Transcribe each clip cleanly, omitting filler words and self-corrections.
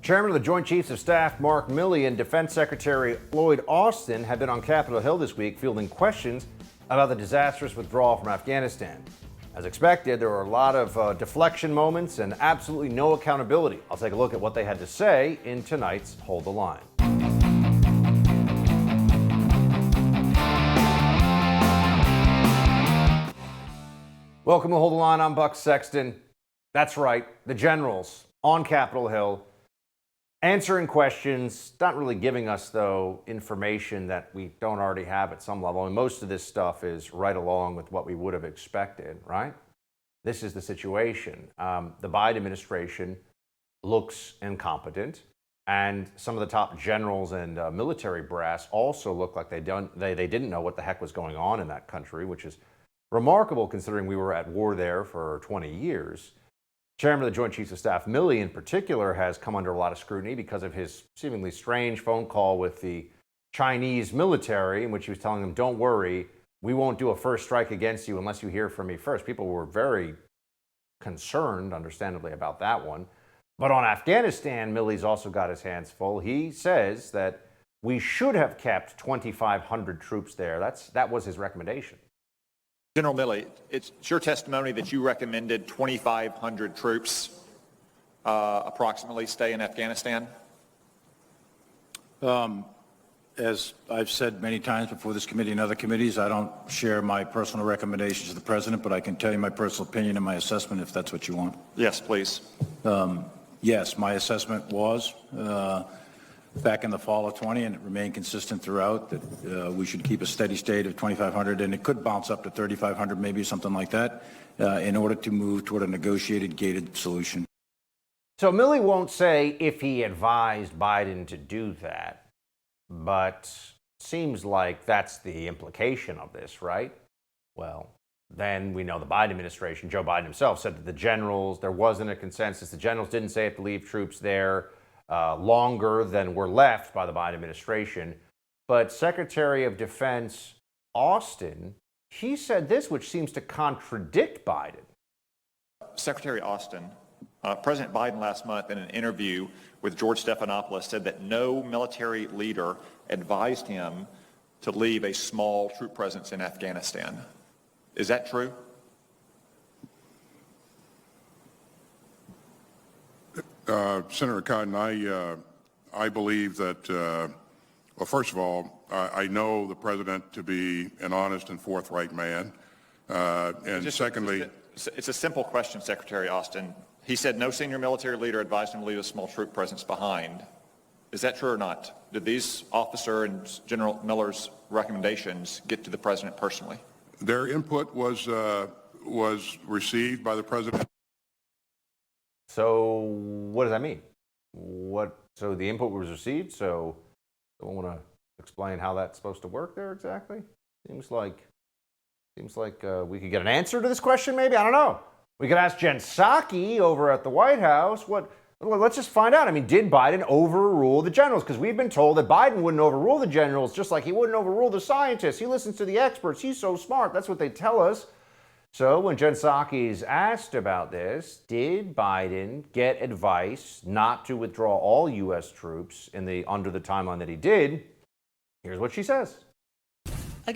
Chairman of the Joint Chiefs of Staff Mark Milley and Defense Secretary Lloyd have been on Capitol Hill this week fielding questions about the disastrous withdrawal from Afghanistan. As expected, there were a lot of deflection moments and absolutely no accountability. I'll take a look at what they had to say in tonight's Hold the Line. Welcome to Hold the Line. I'm Buck Sexton. That's right, the generals on Capitol Hill answering questions, not really giving us, though, information that we don't already have at some level. And most of this stuff is right along with what we would have expected, right? This is the situation. The Biden administration looks incompetent, and some of the top generals and military brass also look like they didn't know what the heck was going on in that country, which is remarkable considering we were at war there for 20 years. Chairman of the Joint Chiefs of Staff, Milley, in particular, has come under a lot of scrutiny because of his seemingly strange phone call with the Chinese military, in which he was telling them, don't worry, we won't do a first strike against you unless you hear from me first. People were very concerned, understandably, about that one. But on Afghanistan, Milley's also got his hands full. He says that we should have kept 2,500 troops there. That was his recommendation. General Milley, it's your testimony that you recommended 2,500 troops approximately stay in Afghanistan? As I've said many times before this committee and other committees, I don't share my personal recommendations to the president, but I can tell you my personal opinion and my assessment if that's what you want. Yes, please. Yes, my assessment was back in the fall of 20, and it remained consistent throughout, that we should keep a steady state of 2,500, and it could bounce up to 3,500, maybe something like that, in order to move toward a negotiated, gated solution. So Milley won't say if he advised Biden to do that, but seems like that's the implication of this, right? Well, then we know the Biden administration, Joe Biden himself, said that the generals, there wasn't a consensus. The generals didn't say have to leave troops there longer than were left by the Biden administration. But Secretary of Defense Austin, he said this, which seems to contradict Biden. Secretary Austin, President Biden last month in an interview with George Stephanopoulos said that no military leader advised him to leave a small troop presence in Afghanistan. Is that true? Senator Cotton, I believe that, well, first of all, I know the president to be an honest and forthright man. And secondly... It's a simple question, Secretary Austin. He said no senior military leader advised him to leave a small troop presence behind. Is that true or not? Did these officer and General Miller's recommendations get to the president personally? Their input was received by the president. So what does that mean? So the input was received, so don't want to explain how that's supposed to work there exactly? Seems like we could get an answer to this question maybe? I don't know. We could ask Jen Psaki over at the White House. Let's just find out. I mean, did Biden overrule the generals? Because we've been told that Biden wouldn't overrule the generals, just like he wouldn't overrule the scientists. He listens to the experts. He's so smart. That's what they tell us. So when Jen Psaki is asked about this, did Biden get advice not to withdraw all U.S. troops under the timeline that he did? Here's what she says.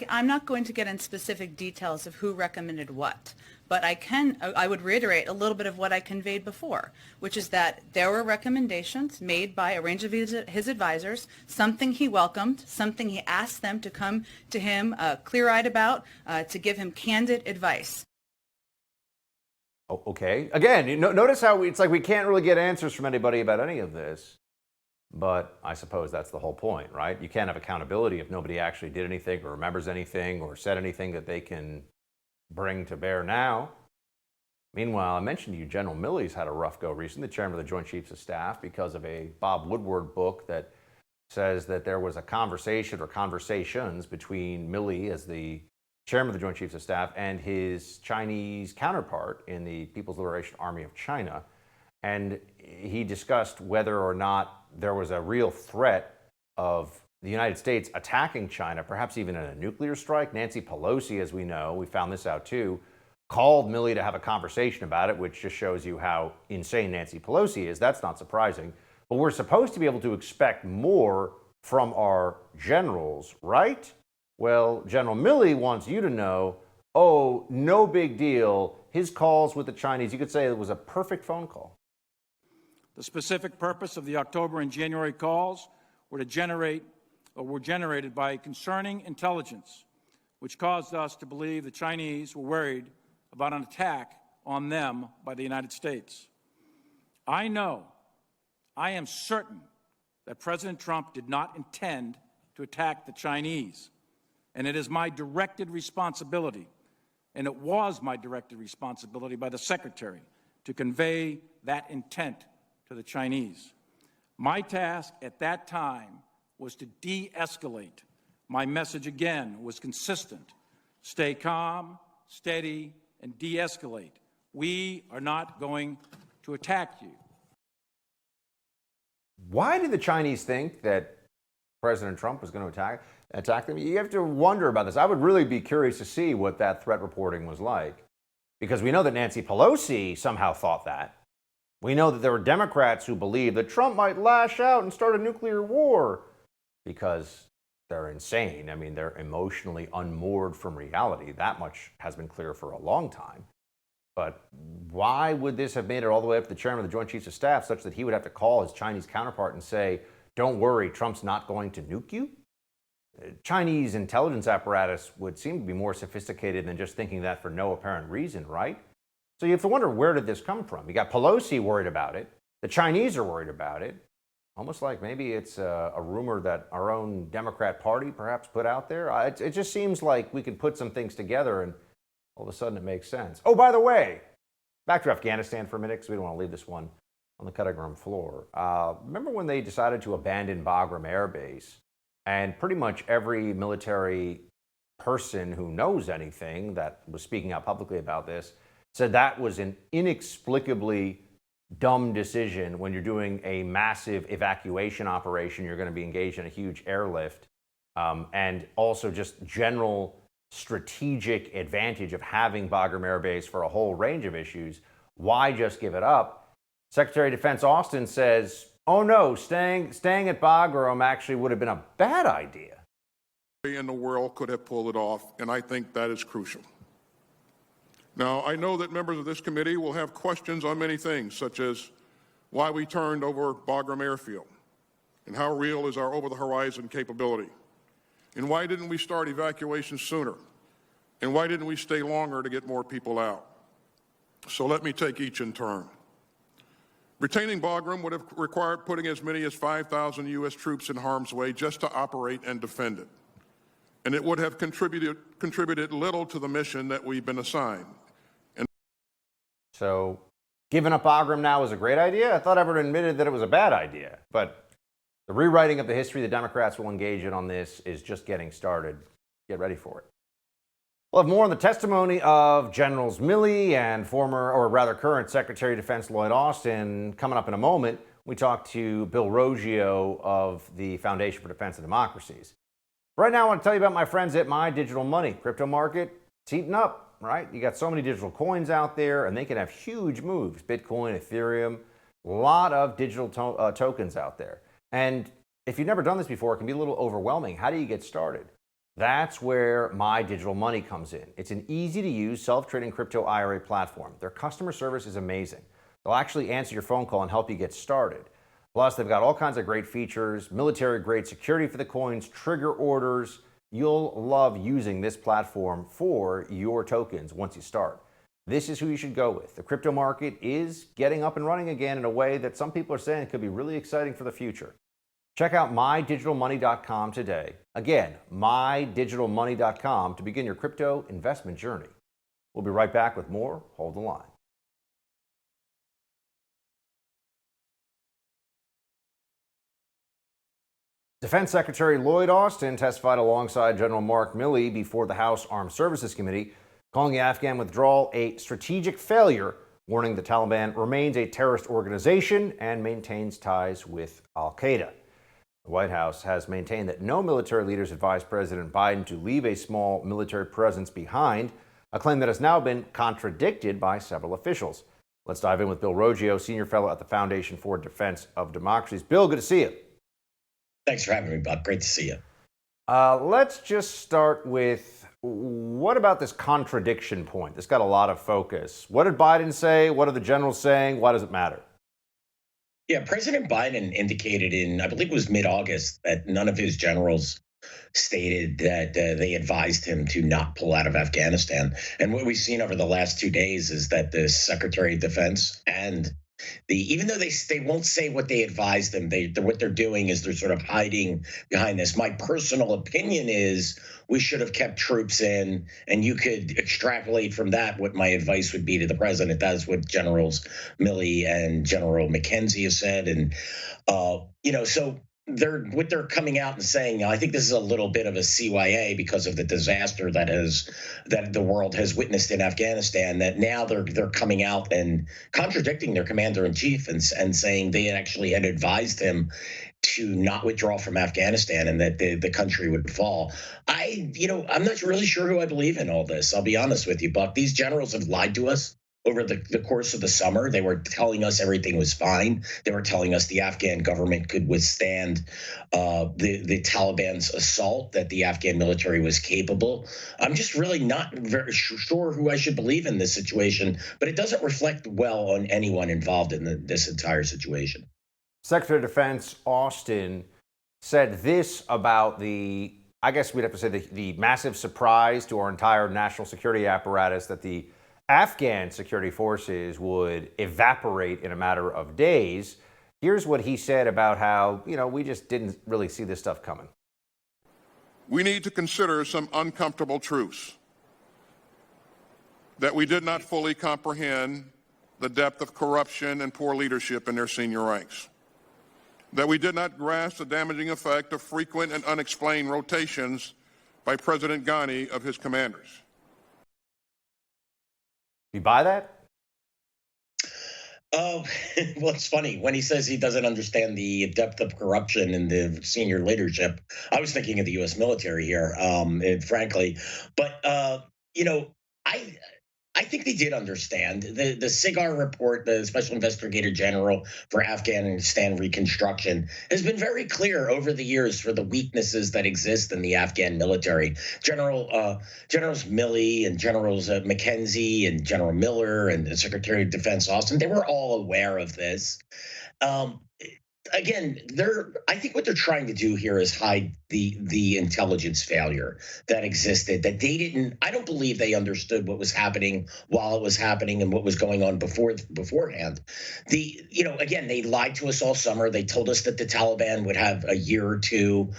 I'm not going to get in specific details of who recommended what, but I would reiterate a little bit of what I conveyed before, which is that there were recommendations made by a range of his advisors, something he welcomed, something he asked them to come to him clear-eyed about, to give him candid advice. Oh, okay. Again, notice how it's like we can't really get answers from anybody about any of this. But I suppose that's the whole point, right? You can't have accountability if nobody actually did anything or remembers anything or said anything that they can bring to bear now. Meanwhile, I mentioned to you General Milley's had a rough go recently, the chairman of the Joint Chiefs of Staff, because of a Bob Woodward book that says that there was a conversation or conversations between Milley as the chairman of the Joint Chiefs of Staff and his Chinese counterpart in the People's Liberation Army of China. And he discussed whether or not there was a real threat of the United States attacking China, perhaps even in a nuclear strike. Nancy Pelosi, as we know, we found this out too, called Milley to have a conversation about it, which just shows you how insane Nancy Pelosi is. That's not surprising. but we're supposed to be able to expect more from our generals, right? Well, General Milley wants you to know, oh, no big deal. His calls with the Chinese, you could say it was a perfect phone call. The specific purpose of the October and January calls were generated by concerning intelligence, which caused us to believe the Chinese were worried about an attack on them by the United States. I am certain that President Trump did not intend to attack the Chinese, and it is my directed responsibility, and it was my directed responsibility by the Secretary to convey that intent to the Chinese. My task at that time was to de-escalate. My message again was consistent. Stay calm, steady, and de-escalate. We are not going to attack you. Why did the Chinese think that President Trump was going to attack them? You have to wonder about this. I would really be curious to see what that threat reporting was like, because we know that Nancy Pelosi somehow thought that. We know that there were Democrats who believed that Trump might lash out and start a nuclear war because they're insane. I mean, they're emotionally unmoored from reality. That much has been clear for a long time. But why would this have made it all the way up to the chairman of the Joint Chiefs of Staff such that he would have to call his Chinese counterpart and say, don't worry, Trump's not going to nuke you? Chinese intelligence apparatus would seem to be more sophisticated than just thinking that for no apparent reason, right? So you have to wonder, where did this come from? You got Pelosi worried about it. The Chinese are worried about it. Almost like maybe it's a rumor that our own Democrat Party perhaps put out there. It just seems like we could put some things together and all of a sudden it makes sense. Oh, by the way, back to Afghanistan for a minute, because we don't want to leave this one on the cutting room floor. Remember when they decided to abandon Bagram Air Base, and pretty much every military person who knows anything that was speaking out publicly about this said that was an inexplicably dumb decision when you're doing a massive evacuation operation. You're going to be engaged in a huge airlift, and also just general strategic advantage of having Bagram Air Base for a whole range of issues. Why just give it up? Secretary of Defense Austin says, oh no, staying at Bagram actually would have been a bad idea. In the world could have pulled it off, and I think that is crucial. Now, I know that members of this committee will have questions on many things, such as why we turned over Bagram Airfield, and how real is our over-the-horizon capability, and why didn't we start evacuation sooner, and why didn't we stay longer to get more people out? So let me take each in turn. Retaining Bagram would have required putting as many as 5,000 U.S. troops in harm's way just to operate and defend it. And it would have contributed little to the mission that we've been assigned. So giving up Bagram now is a great idea? I thought everyone admitted that it was a bad idea. But the rewriting of the history the Democrats will engage in on this is just getting started. Get ready for it. We'll have more on the testimony of Generals Milley and current Secretary of Defense Lloyd Austin coming up in a moment. We talk to Bill Roggio of the Foundation for Defense of Democracies. Right now, I want to tell you about my friends at My Digital Money. Crypto market, it's heating up, right? You got so many digital coins out there, and they can have huge moves. Bitcoin, Ethereum, a lot of digital tokens out there. And if you've never done this before, it can be a little overwhelming. How do you get started? That's where My Digital Money comes in. It's an easy-to-use self-trading crypto IRA platform. Their customer service is amazing. They'll actually answer your phone call and help you get started. Plus, they've got all kinds of great features, military-grade security for the coins, trigger orders. You'll love using this platform for your tokens once you start. This is who you should go with. The crypto market is getting up and running again in a way that some people are saying could be really exciting for the future. Check out mydigitalmoney.com today. Again, mydigitalmoney.com to begin your crypto investment journey. We'll be right back with more. Hold the line. Defense Secretary Lloyd Austin testified alongside General Mark Milley before the House Armed Services Committee, calling the Afghan withdrawal a strategic failure, warning the Taliban remains a terrorist organization and maintains ties with al-Qaeda. The White House has maintained that no military leaders advised President Biden to leave a small military presence behind, a claim that has now been contradicted by several officials. Let's dive in with Bill Roggio, Senior Fellow at the Foundation for Defense of Democracies. Bill, good to see you. Thanks for having me, Buck. Great to see you. Let's just start with, what about this contradiction point? This got a lot of focus. What did Biden say? What are the generals saying? Why does it matter? Yeah, President Biden indicated in, I believe it was mid-August, that none of his generals stated that they advised him to not pull out of Afghanistan. And what we've seen over the last 2 days is that the Secretary of Defense and even though they won't say what they advised them, what they're doing is they're sort of hiding behind this. My personal opinion is we should have kept troops in, and you could extrapolate from that what my advice would be to the president. That's what Generals Milley and General McKenzie have said, and so they're coming out and saying, I think this is a little bit of a CYA because of the disaster that the world has witnessed in Afghanistan, that now they're coming out and contradicting their commander in chief and saying they actually had advised him to not withdraw from Afghanistan and that the country would fall. I'm not really sure who I believe in all this. I'll be honest with you, Buck. These generals have lied to us over the course of the summer. They were telling us everything was fine. They were telling us the Afghan government could withstand the Taliban's assault, that the Afghan military was capable. I'm just really not very sure who I should believe in this situation, but it doesn't reflect well on anyone involved in this entire situation. Secretary of Defense Austin said this about I guess we'd have to say the massive surprise to our entire national security apparatus that the Afghan security forces would evaporate in a matter of days. Here's what he said about how, we just didn't really see this stuff coming. We need to consider some uncomfortable truths. That we did not fully comprehend the depth of corruption and poor leadership in their senior ranks. That we did not grasp the damaging effect of frequent and unexplained rotations by President Ghani of his commanders. You buy that? Oh, well, it's funny. When he says he doesn't understand the depth of corruption in the senior leadership, I was thinking of the U.S. military here, frankly. But, I think they did understand. The SIGAR report, the Special Investigator General for Afghanistan Reconstruction, has been very clear over the years for the weaknesses that exist in the Afghan military. Generals Milley and Generals McKenzie and General Miller and the Secretary of Defense Austin, they were all aware of this. Again, I think what they're trying to do here is hide the intelligence failure that existed, that I don't believe they understood what was happening while it was happening and what was going on beforehand. Again, they lied to us all summer. They told us that the Taliban would have a year or two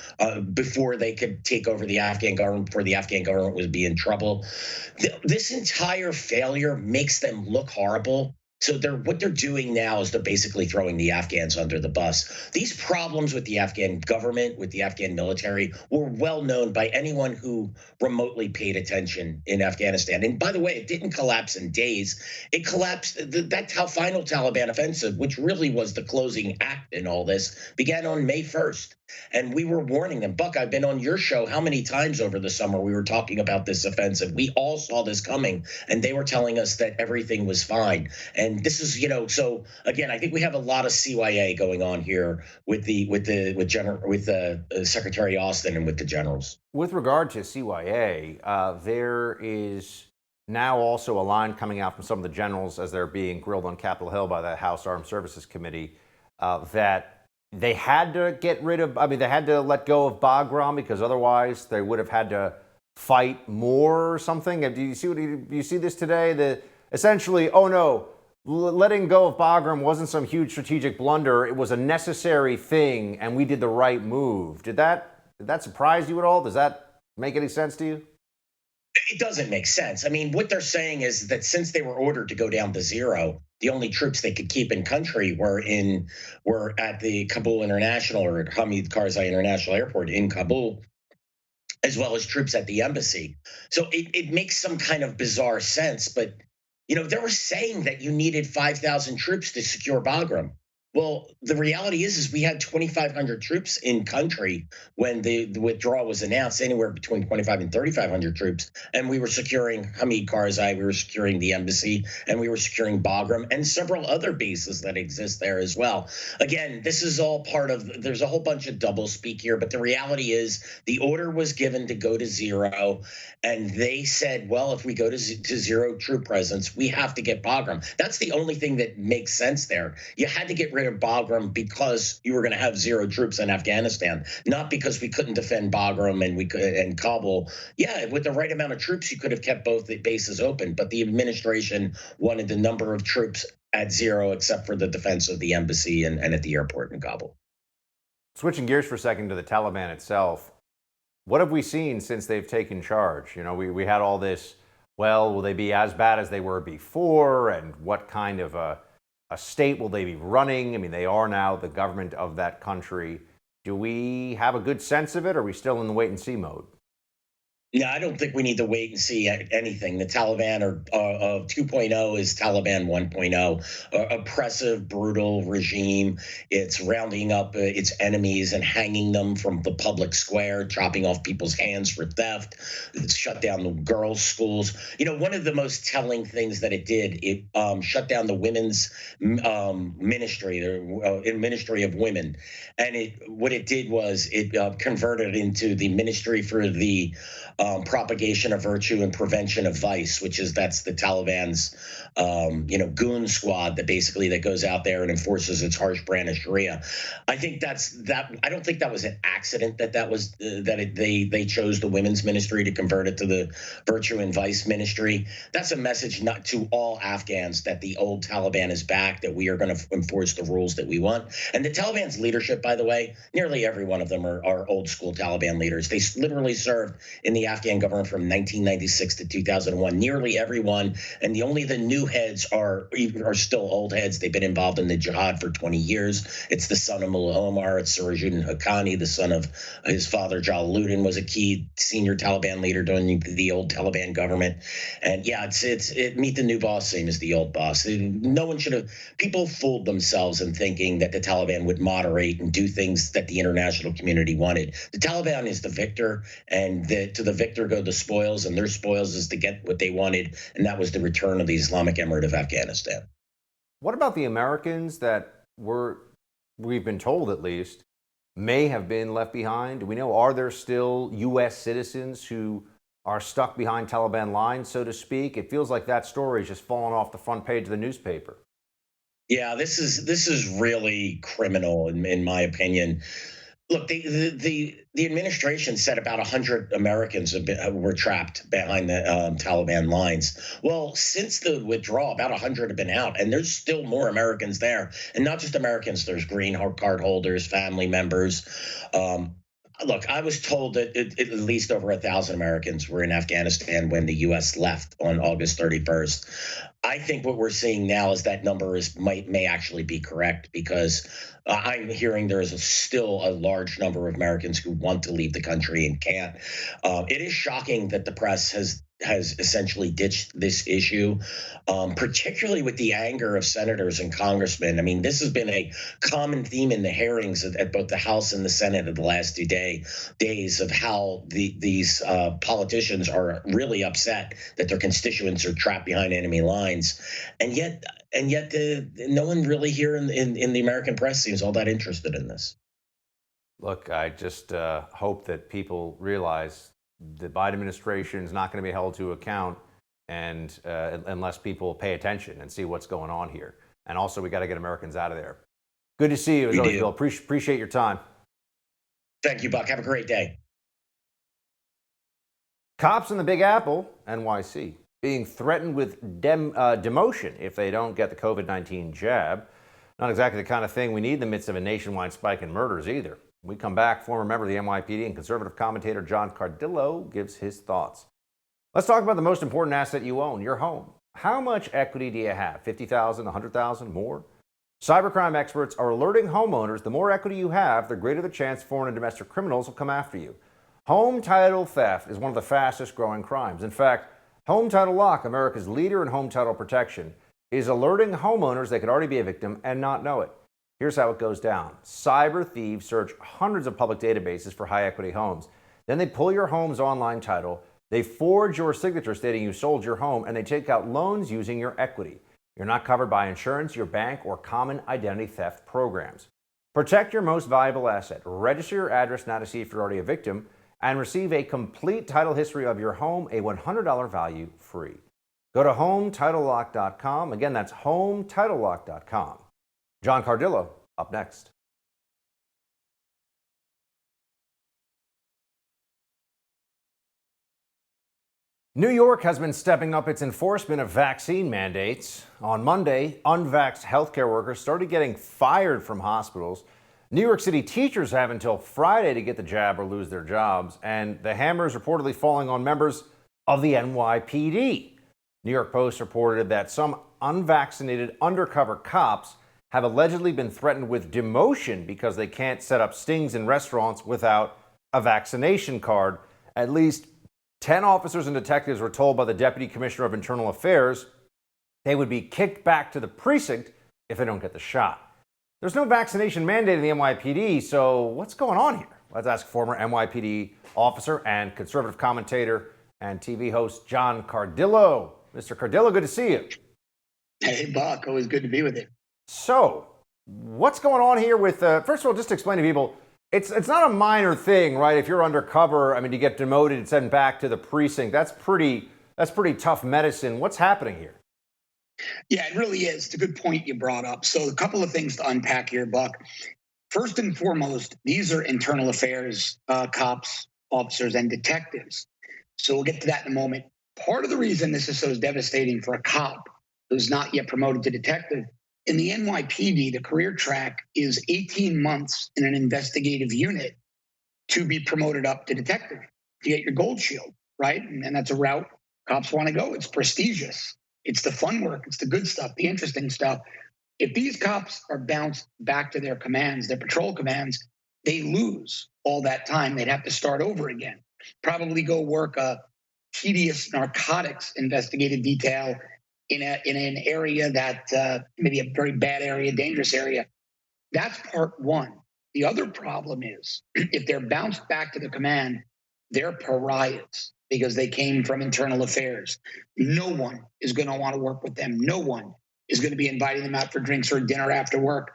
before they could take over the Afghan government, before the Afghan government would be in trouble. This entire failure makes them look horrible. So what they're doing now is they're basically throwing the Afghans under the bus. These problems with the Afghan government, with the Afghan military, were well known by anyone who remotely paid attention in Afghanistan. And by the way, it didn't collapse in days. It collapsed. That final Taliban offensive, which really was the closing act in all this, began on May 1st. And we were warning them. Buck, I've been on your show how many times over the summer we were talking about this offensive. We all saw this coming, and they were telling us that everything was fine. And this is, so again, I think we have a lot of CYA going on here with Secretary Austin and with the generals. With regard to CYA, there is now also a line coming out from some of the generals as they're being grilled on Capitol Hill by the House Armed Services Committee that they had to they had to let go of BAGRAM because otherwise they would have had to fight more or something. Do you see this today? Essentially, oh no, letting go of BAGRAM wasn't some huge strategic blunder. It was a necessary thing, and we did the right move. Did that surprise you at all? Does that make any sense to you? It doesn't make sense. I mean, what they're saying is that since they were ordered to go down to zero, the only troops they could keep in country were at the Kabul International or Hamid Karzai International Airport in Kabul, as well as troops at the embassy. So it makes some kind of bizarre sense. But, they were saying that you needed 5,000 troops to secure Bagram. Well, the reality is we had 2,500 troops in country when the withdrawal was announced, anywhere between 25 and 3,500 troops. And we were securing Hamid Karzai, we were securing the embassy, and we were securing Bagram and several other bases that exist there as well. Again, this is all part of, there's a whole bunch of doublespeak here, but the reality is the order was given to go to zero. And they said, well, if we go to zero troop presence, we have to get Bagram. That's the only thing that makes sense there. You had to get rid of Bagram because you were going to have zero troops in Afghanistan, not because we couldn't defend Bagram and Kabul. Yeah, with the right amount of troops, you could have kept both the bases open, but the administration wanted the number of troops at zero, except for the defense of the embassy and at the airport in Kabul. Switching gears for a second to the Taliban itself, what have we seen since they've taken charge? You know, we had all this, well, will they be as bad as they were before? And what kind of a state will they be running? I mean, they are now the government of that country. Do we have a good sense of it, or are we still in the wait and see mode? Yeah, I don't think we need to wait and see anything. The Taliban 2.0 is Taliban 1.0, oppressive, brutal regime. It's rounding up its enemies and hanging them from the public square, chopping off people's hands for theft. It's shut down the girls' schools. You know, one of the most telling things that it did, it shut down the women's ministry, the Ministry of Women. And what it did was it converted into the Ministry for the propagation of virtue and prevention of vice, that's the Taliban's, goon squad that goes out there and enforces its harsh brand of Sharia. I think I don't think that was an accident they chose the women's ministry to convert it to the virtue and vice ministry. That's a message not to all Afghans that the old Taliban is back, that we are going to enforce the rules that we want. And the Taliban's leadership, by the way, nearly every one of them are old school Taliban leaders. They literally served in the Afghan government from 1996 to 2001, nearly everyone. And only the new heads are still old heads. They've been involved in the jihad for 20 years. It's the son of Mullah Omar. It's Sirajuddin Haqqani, the son of his father, Jalaluddin, was a key senior Taliban leader during the old Taliban government. And yeah, it's meet the new boss, same as the old boss. No one should have, people fooled themselves in thinking that the Taliban would moderate and do things that the international community wanted. The Taliban is the victor, and to the victor go the spoils, and their spoils is to get what they wanted, and that was the return of the Islamic Emirate of Afghanistan. What about the Americans that we've been told at least, may have been left behind? Do we know, are there still U.S. citizens who are stuck behind Taliban lines, so to speak? It feels like that story is just falling off the front page of the newspaper. Yeah, this is really criminal in my opinion. Look, the administration said about 100 Americans were trapped behind the Taliban lines. Well, since the withdrawal, about 100 have been out, and there's still more Americans there. And not just Americans, there's green card holders, family members. Look, I was told that at least over 1,000 Americans were in Afghanistan when the U.S. left on August 31st. I think what we're seeing now is that number may actually be correct, because I'm hearing there is still a large number of Americans who want to leave the country and can't. It is shocking that the press has essentially ditched this issue, particularly with the anger of senators and congressmen. I mean, this has been a common theme in the hearings at both the House and the Senate of the last 2 days of how these politicians are really upset that their constituents are trapped behind enemy lines, and yet no one really here in the American press seems all that interested in this. Look, I just hope that people realize the Biden administration is not going to be held to account, and unless people pay attention and see what's going on here. And also, we got to get Americans out of there. Good to see you as always, Bill. Appreciate your time. Thank you, Buck. Have a great day. Cops in the Big Apple, NYC, being threatened with demotion if they don't get the COVID-19 jab. Not exactly the kind of thing we need in the midst of a nationwide spike in murders either. When we come back, former member of the NYPD and conservative commentator John Cardillo gives his thoughts. Let's talk about the most important asset you own, your home. How much equity do you have? 50,000, 100,000, more? Cybercrime experts are alerting homeowners the more equity you have, the greater the chance foreign and domestic criminals will come after you. Home title theft is one of the fastest growing crimes. In fact, Home Title Lock, America's leader in home title protection, is alerting homeowners they could already be a victim and not know it. Here's how it goes down. Cyber thieves search hundreds of public databases for high equity homes. Then they pull your home's online title, they forge your signature stating you sold your home, and they take out loans using your equity. You're not covered by insurance, your bank, or common identity theft programs. Protect your most valuable asset. Register your address now to see if you're already a victim, and receive a complete title history of your home, a $100 value free. Go to HomeTitleLock.com. Again, that's HomeTitleLock.com. John Cardillo, up next. New York has been stepping up its enforcement of vaccine mandates. On Monday, unvaxxed healthcare workers started getting fired from hospitals. New York City teachers have until Friday to get the jab or lose their jobs, and the hammer is reportedly falling on members of the NYPD. New York Post reported that some unvaccinated undercover cops have allegedly been threatened with demotion because they can't set up stings in restaurants without a vaccination card. At least 10 officers and detectives were told by the Deputy Commissioner of Internal Affairs they would be kicked back to the precinct if they don't get the shot. There's no vaccination mandate in the NYPD, so what's going on here? Let's ask former NYPD officer and conservative commentator and TV host John Cardillo. Mr. Cardillo, good to see you. Hey, Buck, always good to be with you. So, what's going on here with, first of all, just to explain to people, it's not a minor thing, right? If you're undercover, I mean, you get demoted and sent back to the precinct. That's pretty tough medicine. What's happening here? Yeah, it really is. It's a good point you brought up. So a couple of things to unpack here, Buck. First and foremost, these are internal affairs cops, officers, and detectives. So we'll get to that in a moment. Part of the reason this is so devastating for a cop who's not yet promoted to detective, in the NYPD, the career track is 18 months in an investigative unit to be promoted up to detective, to get your gold shield, right? And that's a route cops want to go. It's prestigious. It's the fun work. It's the good stuff, the interesting stuff. If these cops are bounced back to their commands, their patrol commands, they lose all that time. They'd have to start over again. Probably go work a tedious narcotics investigative detail in an area that maybe a very bad area, dangerous area. That's part one. The other problem is if they're bounced back to the command, they're pariahs because they came from internal affairs. No one is going to want to work with them. No one is going to be inviting them out for drinks or dinner after work.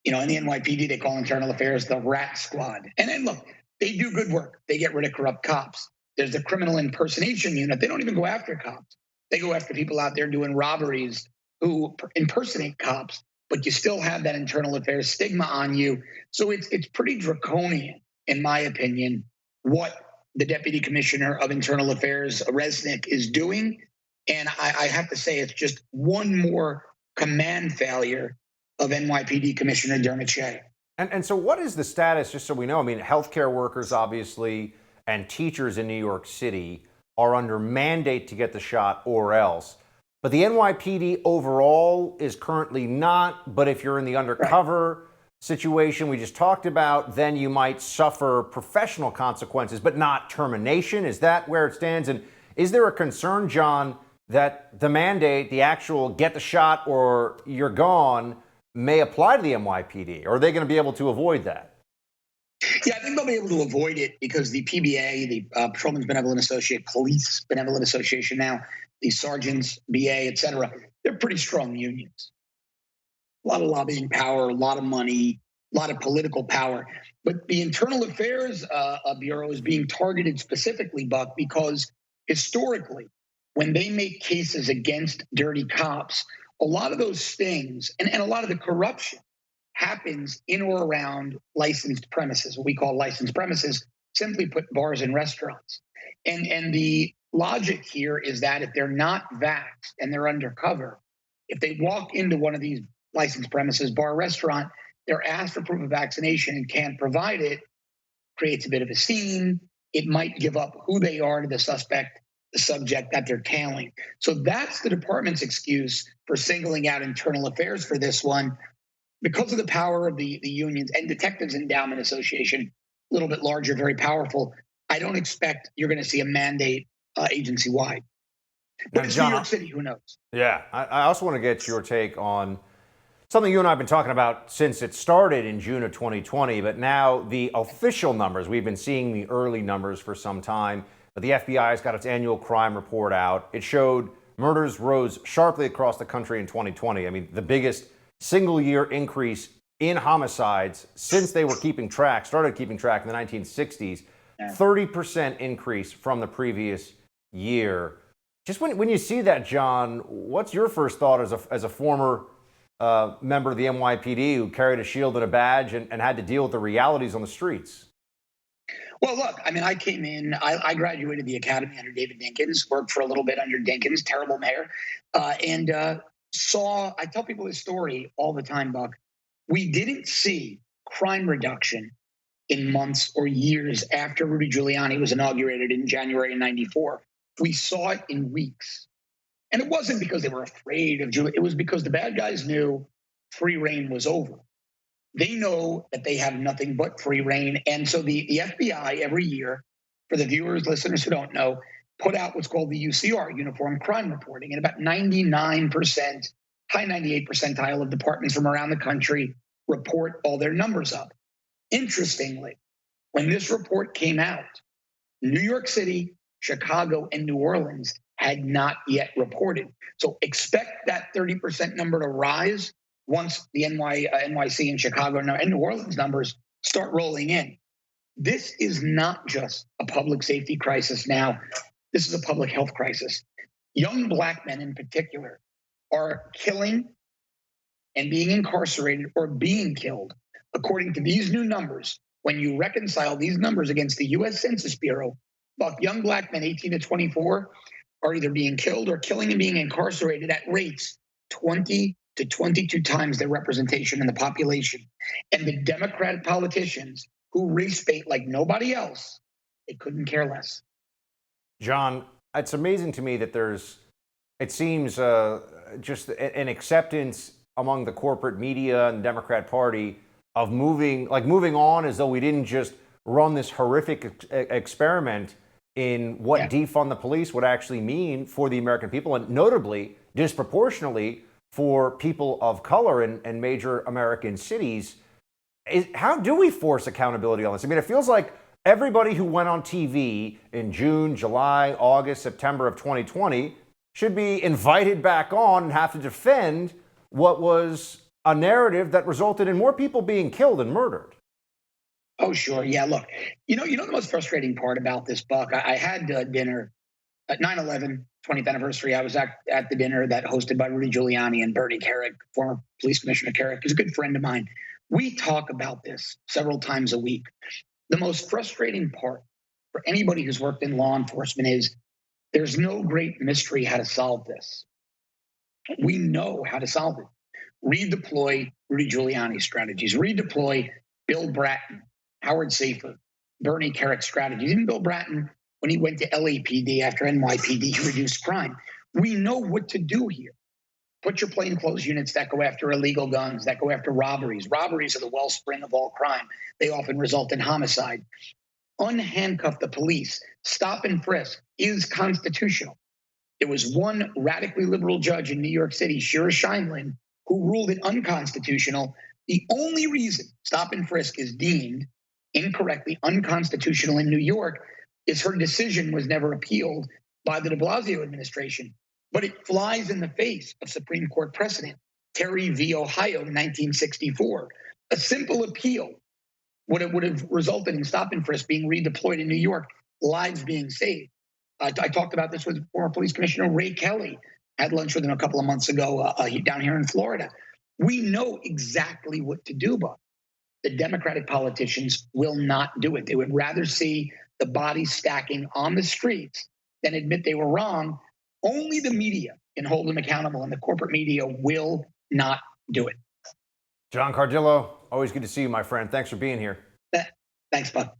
You know, in the NYPD, they call internal affairs the rat squad. And then look, they do good work. They get rid of corrupt cops. There's the criminal impersonation unit. They don't even go after cops. They go after people out there doing robberies who impersonate cops, but you still have that internal affairs stigma on you. So it's pretty draconian, in my opinion, what the Deputy Commissioner of Internal Affairs, Resnick, is doing. And I have to say, it's just one more command failure of NYPD Commissioner Dermot Shea. And so what is the status, just so we know? I mean, healthcare workers, obviously, and teachers in New York City are under mandate to get the shot or else. But the NYPD overall is currently not. But if you're in the undercover situation we just talked about, then you might suffer professional consequences, but not termination. Is that where it stands? And is there a concern, John, that the mandate, the actual get the shot or you're gone, may apply to the NYPD? Or are they going to be able to avoid that? Yeah, I think they'll be able to avoid it because the PBA, the Patrolmen's Benevolent Associate, Police Benevolent Association now, the Sergeants, BA, et cetera, they're pretty strong unions. A lot of lobbying power, a lot of money, a lot of political power. But the Internal Affairs Bureau is being targeted specifically, Buck, because historically, when they make cases against dirty cops, a lot of those stings and a lot of the corruption happens in or around licensed premises, what we call licensed premises, simply put, bars and restaurants. And the logic here is that if they're not vaxxed and they're undercover, if they walk into one of these licensed premises, bar, restaurant, they're asked for proof of vaccination and can't provide it, creates a bit of a scene. It might give up who they are to the suspect, the subject that they're tailing. So that's the department's excuse for singling out internal affairs for this one. Because of the power of the unions and Detectives Endowment Association, a little bit larger, very powerful, I don't expect you're going to see a mandate agency-wide. But it's John, New York City, who knows? Yeah, I also want to get your take on Something you and I have been talking about since it started in June of 2020, but now the official numbers, we've been seeing the early numbers for some time, but the FBI has got its annual crime report out. It showed murders rose sharply across the country in 2020. I mean, the biggest single year increase in homicides since they were started keeping track in the 1960s, 30% increase from the previous year. Just when you see that, John, what's your first thought as a former member of the NYPD who carried a shield and a badge and had to deal with the realities on the streets? Well, look, I mean, I came in, I graduated the academy under David Dinkins, worked for a little bit under Dinkins, terrible mayor, and I tell people this story all the time, Buck. We didn't see crime reduction in months or years after Rudy Giuliani was inaugurated in January of '94. We saw it in weeks. And it wasn't because they were afraid of Giuliani. It was because the bad guys knew free reign was over. They know that they have nothing but free reign. And so the FBI every year, for the viewers, listeners who don't know, put out what's called the UCR, Uniform Crime Reporting. And about 99%, high 98 percentile of departments from around the country report all their numbers up. Interestingly, when this report came out, New York City, Chicago, and New Orleans had not yet reported. So expect that 30% number to rise once the NYC and Chicago and New Orleans numbers start rolling in. This is not just a public safety crisis now. This is a public health crisis. Young black men in particular are killing and being incarcerated or being killed. According to these new numbers, when you reconcile these numbers against the U.S. Census Bureau, about young black men 18 to 24 are either being killed or killing and being incarcerated at rates 20 to 22 times their representation in the population. And the Democratic politicians who race bait like nobody else, they couldn't care less. John, it's amazing to me that it seems just an acceptance among the corporate media and the Democrat Party of moving on as though we didn't just run this horrific experiment in what defund the police would actually mean for the American people, and notably, disproportionately, for people of color in major American cities. How do we force accountability on this? I mean, it feels like everybody who went on TV in June, July, August, September of 2020 should be invited back on and have to defend what was a narrative that resulted in more people being killed and murdered. Oh, sure. Yeah, look, you know the most frustrating part about this, Buck? I had dinner at 9/11, 20th anniversary. I was at the dinner that hosted by Rudy Giuliani and Bernie Kerik, former police commissioner Kerik. He's a good friend of mine. We talk about this several times a week. The most frustrating part for anybody who's worked in law enforcement is there's no great mystery how to solve this. We know how to solve it. Redeploy Rudy Giuliani strategies. Redeploy Bill Bratton, Howard Safer, Bernie Kerik strategies. Even Bill Bratton, when he went to LAPD after NYPD, reduced crime. We know what to do here. Put your plainclothes units that go after illegal guns, that go after robberies. Robberies are the wellspring of all crime. They often result in homicide. Unhandcuff the police. Stop and frisk is constitutional. There was one radically liberal judge in New York City, Shira Scheindlin, who ruled it unconstitutional. The only reason stop and frisk is deemed incorrectly unconstitutional in New York is her decision was never appealed by the de Blasio administration. But it flies in the face of Supreme Court precedent. Terry v. Ohio, 1964. A simple appeal would have resulted in stop and frisk being redeployed in New York, lives being saved. I talked about this with former police commissioner Ray Kelly. Had lunch with him a couple of months ago down here in Florida. We know exactly what to do, but the Democratic politicians will not do it. They would rather see the bodies stacking on the streets than admit they were wrong. Only the media can hold them accountable, and the corporate media will not do it. John Cardillo, always good to see you, my friend. Thanks for being here. Thanks, Buck.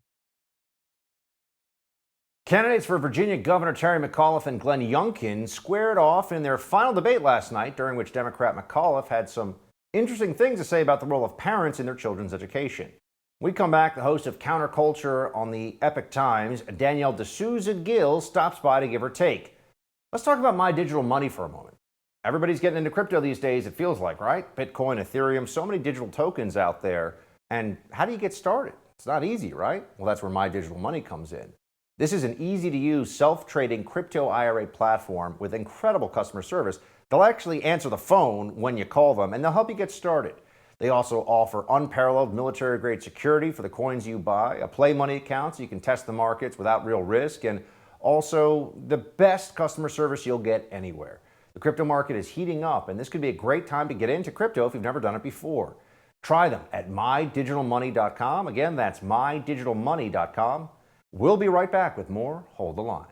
Candidates for Virginia Governor Terry McAuliffe and Glenn Youngkin squared off in their final debate last night, during which Democrat McAuliffe had some interesting things to say about the role of parents in their children's education. When we come back, the host of Counterculture on the Epoch Times, Danielle D'Souza Gill, stops by to give her take. Let's talk about My Digital Money for a moment. Everybody's getting into crypto these days, it feels like, right? Bitcoin, Ethereum, so many digital tokens out there. And how do you get started? It's not easy, right? Well, that's where My Digital Money comes in. This is an easy-to-use, self-trading crypto IRA platform with incredible customer service. They'll actually answer the phone when you call them, and they'll help you get started. They also offer unparalleled military-grade security for the coins you buy, a play money account so you can test the markets without real risk, and also the best customer service you'll get anywhere. The crypto market is heating up, and this could be a great time to get into crypto if you've never done it before. Try them at mydigitalmoney.com. Again, that's mydigitalmoney.com. We'll be right back with more Hold the Line.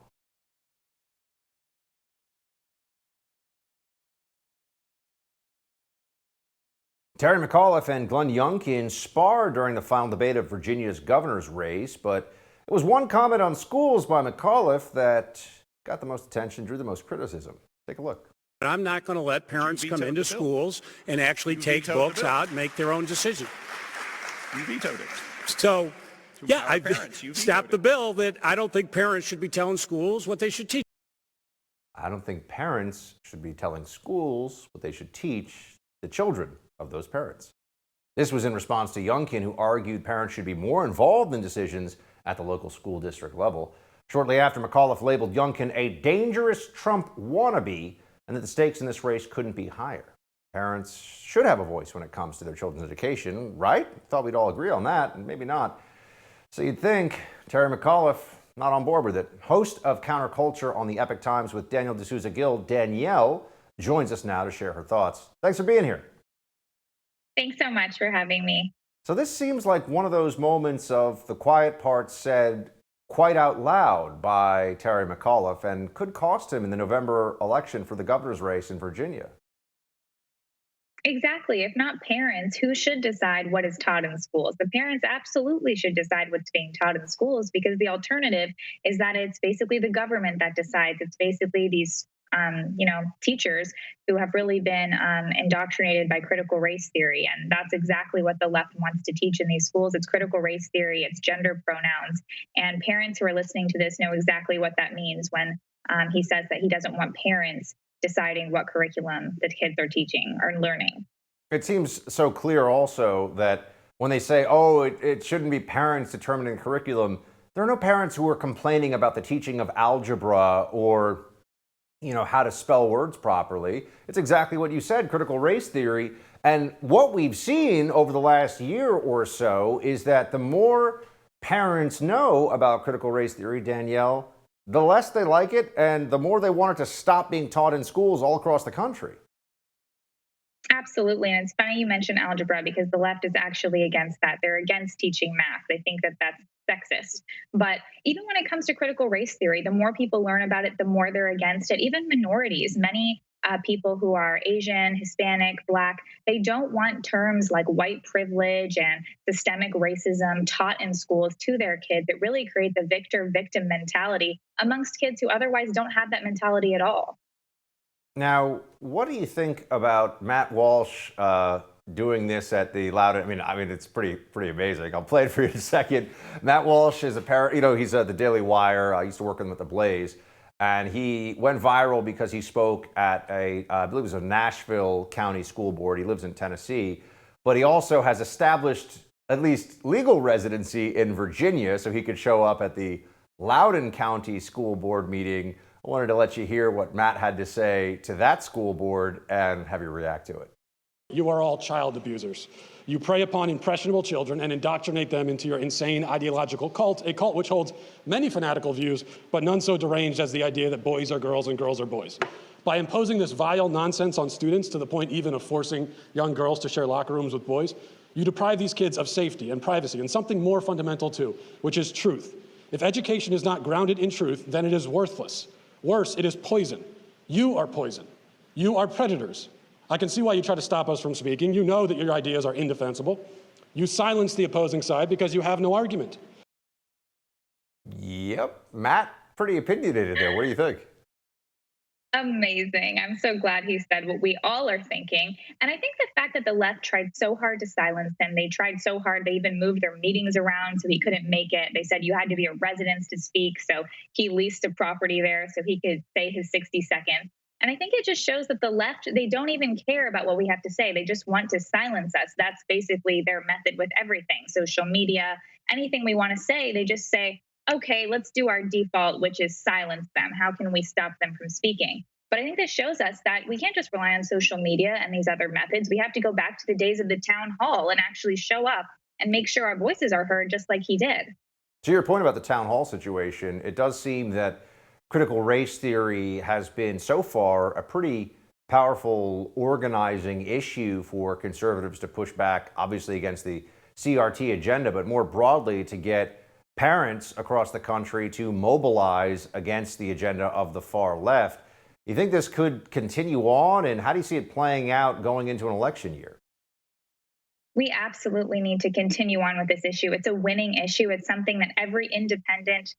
Terry McAuliffe and Glenn Youngkin sparred during the final debate of Virginia's governor's race, but it was one comment on schools by McAuliffe that got the most attention, drew the most criticism. Take a look. I'm not going to let parents come into schools and actually take books out and make their own decision. You vetoed it. So, yeah, I You stopped the bill that I don't think parents should be telling schools what they should teach. I don't think parents should be telling schools what they should teach the children of those parents. This was in response to Youngkin, who argued parents should be more involved in decisions at the local school district level. Shortly after, McAuliffe labeled Youngkin a dangerous Trump wannabe and that the stakes in this race couldn't be higher. Parents should have a voice when it comes to their children's education, right? Thought we'd all agree on that, and maybe not. So you'd think Terry McAuliffe not on board with it. Host of Counterculture on the Epic Times with Daniel D'Souza Gill, Danielle, joins us now to share her thoughts. Thanks for being here. Thanks so much for having me. So this seems like one of those moments of the quiet part said quite out loud by Terry McAuliffe and could cost him in the November election for the governor's race in Virginia. Exactly. If not parents, who should decide what is taught in schools? The parents absolutely should decide what's being taught in schools, because the alternative is that it's basically the government that decides. It's basically these teachers who have really been indoctrinated by critical race theory. And that's exactly what the left wants to teach in these schools. It's critical race theory, it's gender pronouns. And parents who are listening to this know exactly what that means when he says that he doesn't want parents deciding what curriculum the kids are teaching or learning. It seems so clear also that when they say, oh, it shouldn't be parents determining curriculum, there are no parents who are complaining about the teaching of algebra or how to spell words properly. It's exactly what you said, critical race theory. And what we've seen over the last year or so is that the more parents know about critical race theory, Danielle, the less they like it and the more they want it to stop being taught in schools all across the country. Absolutely. And it's funny you mentioned algebra, because the left is actually against that. They're against teaching math. They think that that's sexist. But even when it comes to critical race theory, the more people learn about it, the more they're against it. Even minorities, many people who are Asian, Hispanic, Black, they don't want terms like white privilege and systemic racism taught in schools to their kids. It really creates a victim mentality amongst kids who otherwise don't have that mentality at all. Now, what do you think about Matt Walsh doing this at the Loudoun? I mean, it's pretty amazing. I'll play it for you in a second. Matt Walsh is he's at the Daily Wire. I used to work with him at the Blaze, and he went viral because he spoke at I believe it was a Nashville County School Board. He lives in Tennessee, but he also has established at least legal residency in Virginia, so he could show up at the Loudoun County School Board meeting. I wanted to let you hear what Matt had to say to that school board and have you react to it. You are all child abusers. You prey upon impressionable children and indoctrinate them into your insane ideological cult, a cult which holds many fanatical views, but none so deranged as the idea that boys are girls and girls are boys. By imposing this vile nonsense on students to the point even of forcing young girls to share locker rooms with boys, you deprive these kids of safety and privacy and something more fundamental too, which is truth. If education is not grounded in truth, then it is worthless. Worse, it is poison. You are poison. You are predators. I can see why you try to stop us from speaking. You know that your ideas are indefensible. You silence the opposing side because you have no argument. Yep. Matt, pretty opinionated there. What do you think? Amazing. I'm so glad he said what we all are thinking. And I think the fact that the left tried so hard to silence him, they tried so hard, they even moved their meetings around so he couldn't make it. They said you had to be a resident to speak. So he leased a property there so he could say his 60 seconds. And I think it just shows that the left, they don't even care about what we have to say. They just want to silence us. That's basically their method with everything. Social media, anything we want to say, they just say, okay, let's do our default, which is silence them. How can we stop them from speaking? But I think this shows us that we can't just rely on social media and these other methods. We have to go back to the days of the town hall and actually show up and make sure our voices are heard, just like he did. To your point about the town hall situation, it does seem that critical race theory has been so far a pretty powerful organizing issue for conservatives to push back, obviously against the CRT agenda, but more broadly to get parents across the country to mobilize against the agenda of the far left. You think this could continue on, and how do you see it playing out going into an election year? We absolutely need to continue on with this issue. It's a winning issue. It's something that every independent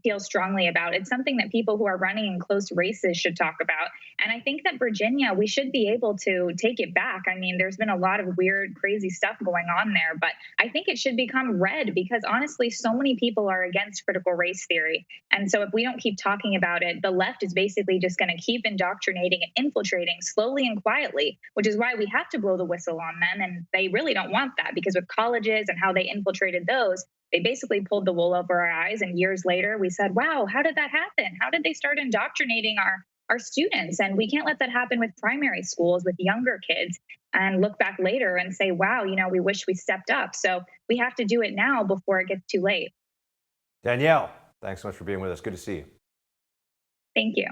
feels strongly about. It's something that people who are running in close races should talk about. And I think that Virginia, we should be able to take it back. I mean, there's been a lot of weird, crazy stuff going on there, but I think it should become red because honestly, so many people are against critical race theory. And so if we don't keep talking about it, the left is basically just going to keep indoctrinating and infiltrating slowly and quietly, which is why we have to blow the whistle on them. And they really don't want that because with colleges and how they infiltrated those, they basically pulled the wool over our eyes. And years later, we said, wow, how did that happen? How did they start indoctrinating our students? And we can't let that happen with primary schools, with younger kids, and look back later and say, wow, we wish we stepped up. So we have to do it now before it gets too late. Danielle, thanks so much for being with us. Good to see you. Thank you.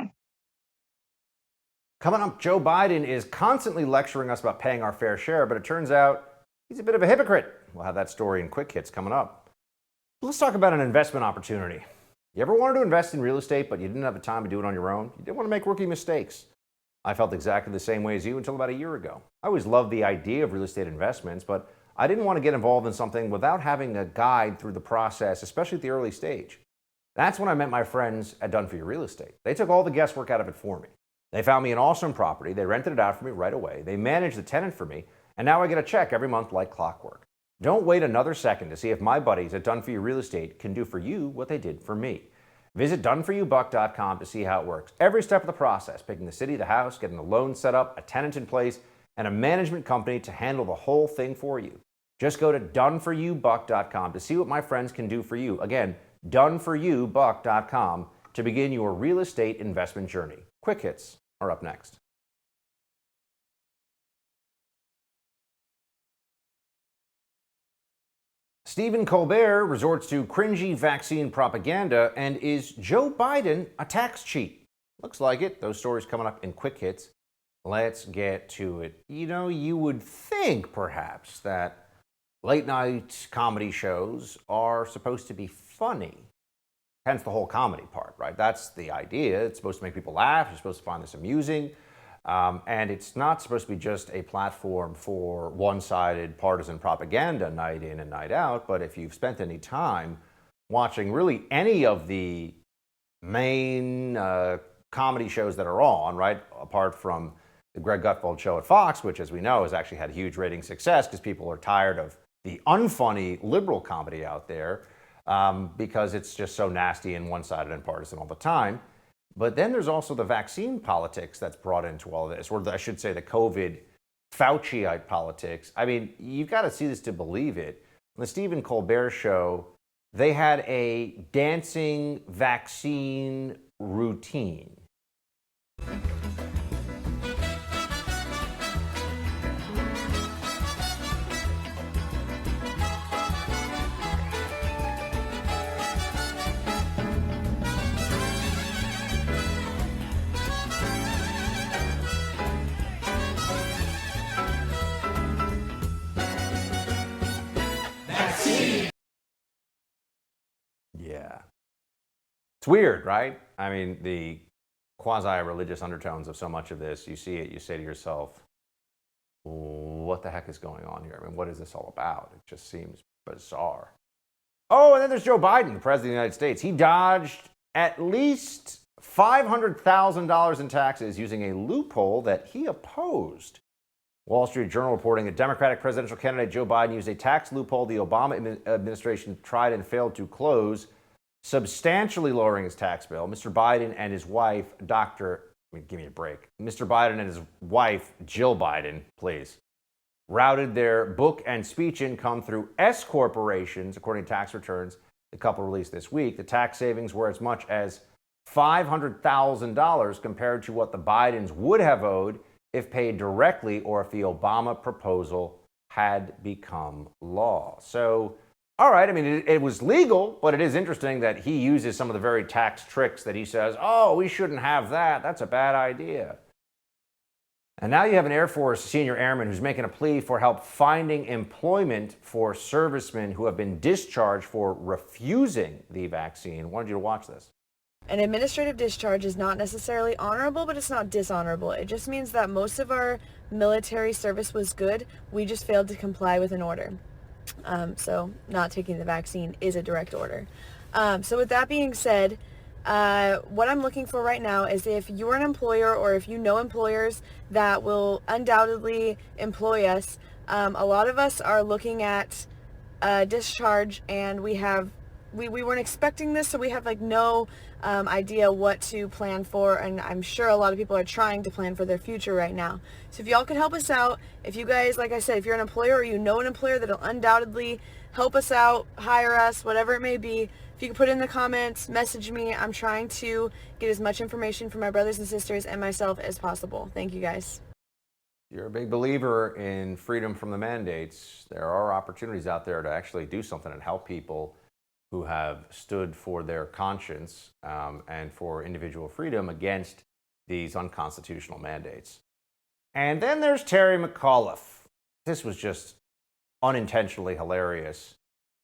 Coming up, Joe Biden is constantly lecturing us about paying our fair share, but it turns out he's a bit of a hypocrite. We'll have that story in Quick Hits coming up. Let's talk about an investment opportunity. You ever wanted to invest in real estate, but you didn't have the time to do it on your own? You didn't want to make rookie mistakes. I felt exactly the same way as you until about a year ago. I always loved the idea of real estate investments, but I didn't want to get involved in something without having a guide through the process, especially at the early stage. That's when I met my friends at Done For You Real Estate. They took all the guesswork out of it for me. They found me an awesome property. They rented it out for me right away. They managed the tenant for me, and now I get a check every month like clockwork. Don't wait another second to see if my buddies at Done For You Real Estate can do for you what they did for me. Visit doneforyoubuck.com to see how it works. Every step of the process, picking the city, the house, getting the loan set up, a tenant in place, and a management company to handle the whole thing for you. Just go to doneforyoubuck.com to see what my friends can do for you. Again, doneforyoubuck.com to begin your real estate investment journey. Quick Hits are up next. Stephen Colbert resorts to cringy vaccine propaganda, and is Joe Biden a tax cheat? Looks like it. Those stories coming up in Quick Hits. Let's get to it. You would think perhaps that late night comedy shows are supposed to be funny. Hence the whole comedy part, right? That's the idea. It's supposed to make people laugh. You're supposed to find this amusing. And it's not supposed to be just a platform for one-sided partisan propaganda night in and night out. But if you've spent any time watching really any of the main comedy shows that are on, right, apart from the Greg Gutfeld show at Fox, which, as we know, has actually had huge rating success because people are tired of the unfunny liberal comedy out there because it's just so nasty and one-sided and partisan all the time. But then there's also the vaccine politics that's brought into all of this, or I should say the COVID Fauciite politics. I mean, you've got to see this to believe it. On the Stephen Colbert show, they had a dancing vaccine routine. Yeah. It's weird, right? I mean, the quasi-religious undertones of so much of this, you see it, you say to yourself, what the heck is going on here? I mean, what is this all about? It just seems bizarre. Oh, and then there's Joe Biden, the President of the United States. He dodged at least $500,000 in taxes using a loophole that he opposed. Wall Street Journal reporting that Democratic presidential candidate Joe Biden used a tax loophole the Obama administration tried and failed to close, substantially lowering his tax bill. Mr. Biden and his wife, Dr. mean, give me a break. Mr. Biden and his wife, Jill Biden, please, routed their book and speech income through S corporations, according to tax returns the couple released this week. The tax savings were as much as $500,000 compared to what the Bidens would have owed if paid directly or if the Obama proposal had become law. So, all right, I mean, it was legal, but it is interesting that he uses some of the very tax tricks that he says, oh, we shouldn't have that. That's a bad idea. And now you have an Air Force senior airman who's making a plea for help finding employment for servicemen who have been discharged for refusing the vaccine. I wanted you to watch this. An administrative discharge is not necessarily honorable, but it's not dishonorable. It just means that most of our military service was good. We just failed to comply with an order. So not taking the vaccine is a direct order. So with that being said, what I'm looking for right now is if you're an employer or if you know employers that will undoubtedly employ us, a lot of us are looking at discharge, and we weren't expecting this, so we have like no idea what to plan for, and I'm sure a lot of people are trying to plan for their future right now. So if y'all could help us out, if you guys, like I said, if you're an employer or you know an employer that'll undoubtedly help us out, hire us, whatever it may be, if you could put in the comments, message me. I'm trying to get as much information from my brothers and sisters and myself as possible. Thank you guys. You're a big believer in freedom from the mandates. There are opportunities out there to actually do something and help people who have stood for their conscience and for individual freedom against these unconstitutional mandates. And then there's Terry McAuliffe. This was just unintentionally hilarious.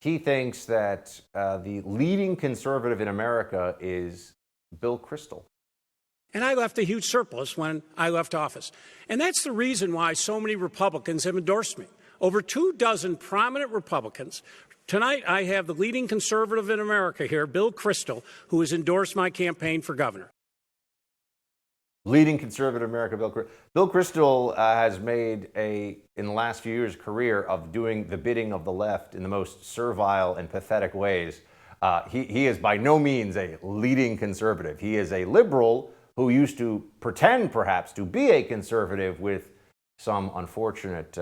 He thinks that the leading conservative in America is Bill Kristol. And I left a huge surplus when I left office. And that's the reason why so many Republicans have endorsed me. Over 24 prominent Republicans. Tonight, I have the leading conservative in America here, Bill Kristol, who has endorsed my campaign for governor. Leading conservative in America, Bill Kristol has made in the last few years, career of doing the bidding of the left in the most servile and pathetic ways. He is by no means a leading conservative. He is a liberal who used to pretend, perhaps, to be a conservative with some unfortunate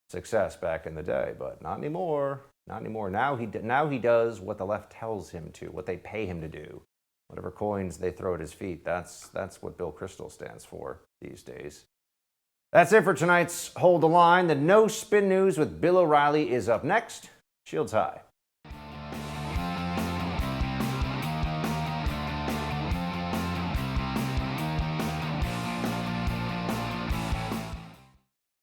success back in the day, but not anymore. Not anymore. Now he does what the left tells him to, what they pay him to do. Whatever coins they throw at his feet, that's what Bill Kristol stands for these days. That's it for tonight's Hold the Line. The No Spin News with Bill O'Reilly is up next. Shields high.